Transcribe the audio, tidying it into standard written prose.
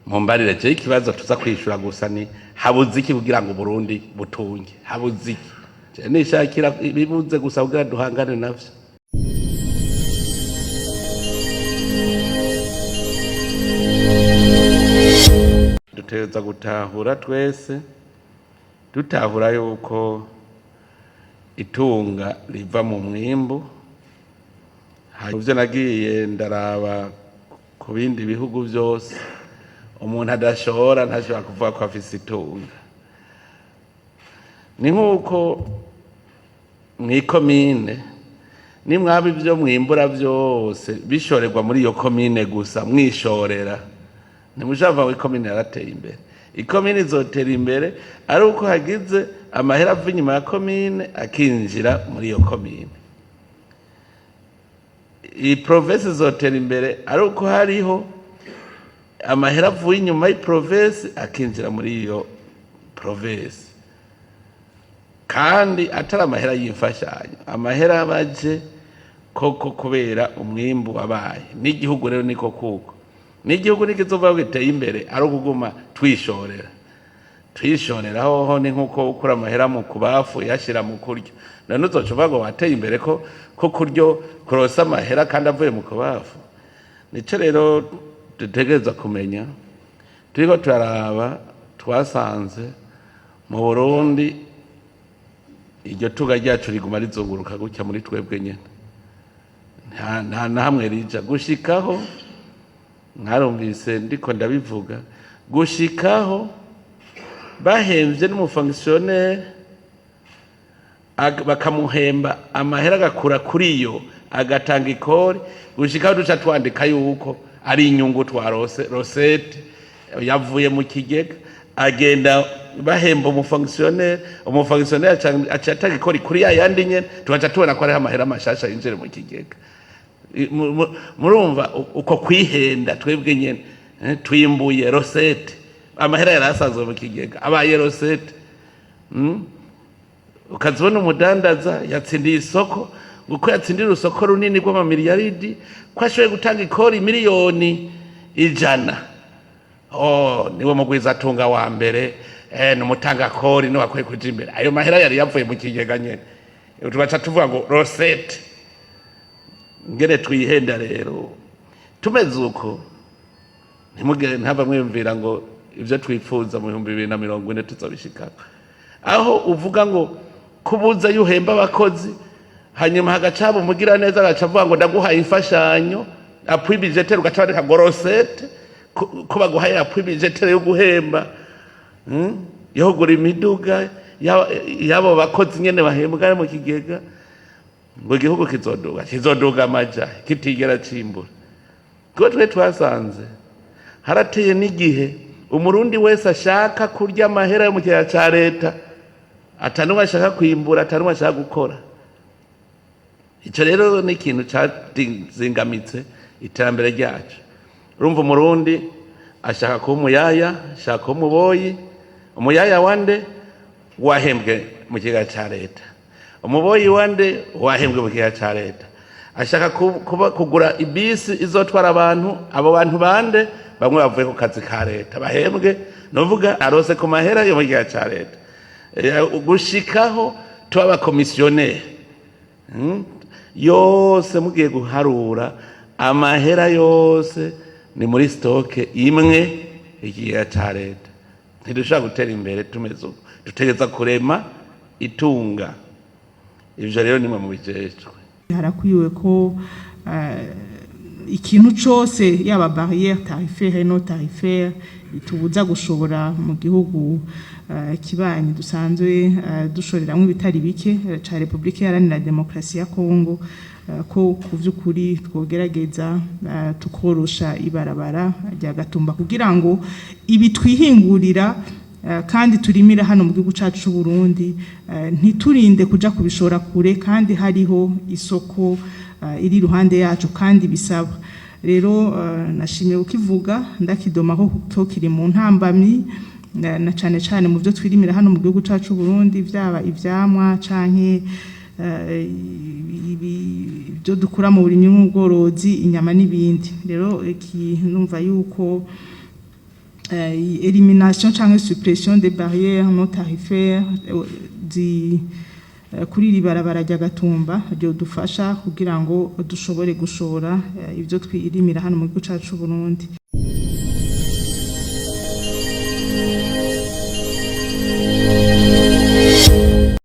Mumbarire je ikibazo tuza kwishura gusa ni habuze iki kugira ngo Uburundi butunge, habuze iki je nishakira bibuze gusa kugira duhangane navyo. Duteza gutahura twese, dutahura yuko itunga riva mu mwimbu. Ivyo nagiye ndaraba ku bindi bihugu byose, umuntu adashora ntashobora kuvuga ko afise itunga. Ni nk'uko mw'ikomine nimwaba ivyo mwimbura vyose bishorerwa muri iyo komine gusa mwishorera, ntimushava w'ikomine yarateye imbere. Ikomine izotera imbere ari uko hagize amahera ava inyuma ya komine akinjira muri iyo komine. Iyi province izotera imbere ari uko hariho amahera avuye inyuma y'iprovince akinjira muri iyo province, kandi atari amahera y'imfashanyo, amahera abaje koko kubera umwimbu wabaye. N'igihugu rero niko kuko n'igihugu nikizova giteye imbere ari ukuguma twishorera hoho ni nkuko ukura amahera mu kubafu yashira mu kuryo. None uzocuva ngo wateye imbere ko kuryo kurosa amahera kandi avuye mu kubafu. Nico rero dutegereza kumenya, turiko turaraba twasanze mu Burundi iryo tuga ryacu riguma rizunguruka gutya muri twebwe nyene, nta nahamwe rija gushikaho. Mwarumvise ndiko ndabivuga, gushikaho bahemvye n'umufonctionnaire bakamuhemba amahera agakura kuri yo agatanga ikori, gushikaho duca twandika yuko ari inyungu twarose rosette yavuye mu kigega, agenda bahemba umufonctionnaire aca atanga ikori kuri yandi nyene, tugaca tubona ko ari amahera mashasha yinjire mu kigega. Murumva uko kwihenda twebwe nyene twimbuye rosette, amahera yarasanzwe mu kigega abaye rosette. Ukazibona umudandaza yatsindiye isoko, uko yatsindira isoko runini rw'amamiliyaridi ko ashoboye gutanga ikori miliyoni 100. Niwe mugwiza atunga wa mbere, n'umutanga kori no akwiye kuja imbere. Ayo mahera yari yavuye mu kigega nyene, tubaca tuvuga ngo rosette. Ngere twihenda rero tumeze uko, ntimugere ntaba mwumvira ngo ivyo twifuza mu 2040 tuzobishika. Aho uvuga ngo kubuza yuhemba abakozi hanyuma hagacaba umugira neza agacavuga ngo ndaguhaye imfashanyo appui budgetaire, ugacabandika ngo rosette ko baguhaye appui budgetaire yo guhemba yo kugura imiduga yabo bakozi nyene bahembwa mu kigega, ngo igihugu kizoduga amaja kitigera cimbura. Ko twe twasanze harateye n'igihe umurundi wese ashaka kurya amahera yo mu kigega ca leta, atanumwe ashaka kwimbura, atanumwe ashaka gukora. Ico rero ni ikintu cazingamitse iterambere ryacu. Urumva umurundi ashaka kuba umuyaya, ashaka kuba umuboyi. Umuyaya wande wahembwe mu kigega ca leta, umuboyi wande wahembwe mu kigega ca leta. Ashaka kugura ibisi izotwara abantu, abo bantu bande bamwe bavuye ku kazi ka leta bahembwe, novuga arose ku mahera yo mu kigega ca leta. Gushikaho tuba komisionnaire yose mugiye guharura amahera yose ni muri stoke imwe ikigega ca leta. Ntidushaka gutera imbere tumeze uko, dutegereza kurema itunga. Ivyo rero nimwe mu bijejwe. Harakwiwe ko ikintu cose yaba barrière tarifaire no tarifaire itubuza gushobora mu gihugu kibanyi dusanzwe dushoreramwe ibitari bike ca Republika Iharanira Demokarasi ya Kongo, ko kuvyukuri twogerageza tukorosha ibarabara rya Gatumba kugira ngo ibi twihingurira kandi turimira hano mu gihugu cacu c'u Burundi ntiturinde kuja kubishora kure, kandi hariho isoko iri ruhande yacu kandi bisaba. Rero nashimiye ukivuga ndakidoma ko kiri mu ntambamyi, na cane cane mu byo twirimira hano mu gihugu cacu c'u Burundi, vyaba ivyamwa canke ibyo dukura mu burimyi n'ubworozi, inyama n'ibindi. Rero numva yuko élimination cyangwa suppression des barrières non tarifaires kuri iri barabara rya Gatumba ryo dufasha kugira ngo dushobore gushora ibyo twirimira hano mu gihugu cyacu Burundi.